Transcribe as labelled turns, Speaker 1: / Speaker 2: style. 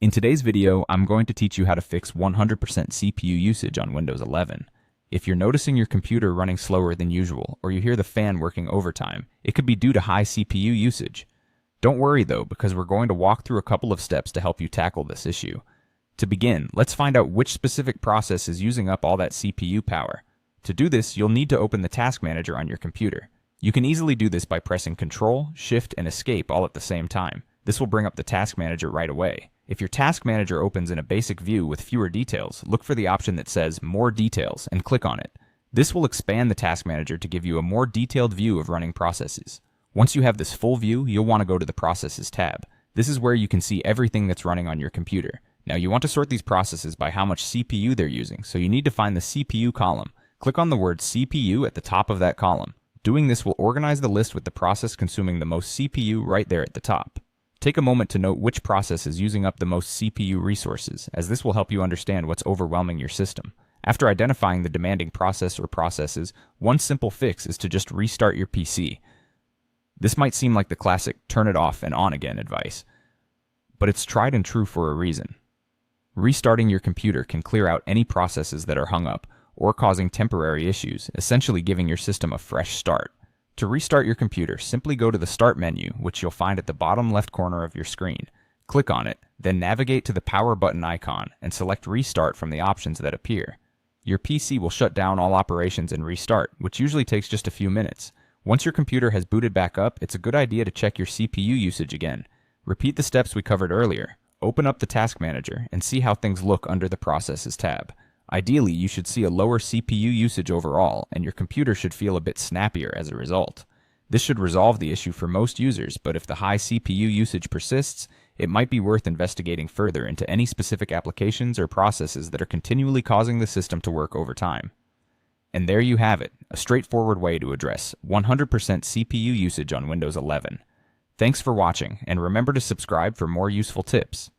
Speaker 1: In today's video, I'm going to teach you how to fix 100% CPU usage on Windows 11. If you're noticing your computer running slower than usual, or you hear the fan working overtime, it could be due to high CPU usage. Don't worry though, because we're going to walk through a couple of steps to help you tackle this issue. To begin, let's find out which specific process is using up all that CPU power. To do this, you'll need to open the Task Manager on your computer. You can easily do this by pressing Ctrl, Shift, and Escape all at the same time. This will bring up the Task Manager right away. If your Task Manager opens in a basic view with fewer details, look for the option that says More Details and click on it. This will expand the Task Manager to give you a more detailed view of running processes. Once you have this full view, you'll want to go to the Processes tab. This is where you can see everything that's running on your computer. Now you want to sort these processes by how much CPU they're using, so you need to find the CPU column. Click on the word CPU at the top of that column. Doing this will organize the list with the process consuming the most CPU right there at the top. Take a moment to note which process is using up the most CPU resources, as this will help you understand what's overwhelming your system. After identifying the demanding process or processes, one simple fix is to just restart your PC. This might seem like the classic turn it off and on again advice, but it's tried and true for a reason. Restarting your computer can clear out any processes that are hung up or causing temporary issues, essentially giving your system a fresh start. To restart your computer, simply go to the Start menu, which you'll find at the bottom left corner of your screen. Click on it, then navigate to the Power button icon and select Restart from the options that appear. Your PC will shut down all operations and restart, which usually takes just a few minutes. Once your computer has booted back up, it's a good idea to check your CPU usage again. Repeat the steps we covered earlier. Open up the Task Manager and see how things look under the Processes tab. Ideally, you should see a lower CPU usage overall, and your computer should feel a bit snappier as a result. This should resolve the issue for most users, but if the high CPU usage persists, it might be worth investigating further into any specific applications or processes that are continually causing the system to work overtime. And there you have it, a straightforward way to address 100% CPU usage on Windows 11. Thanks for watching, and remember to subscribe for more useful tips.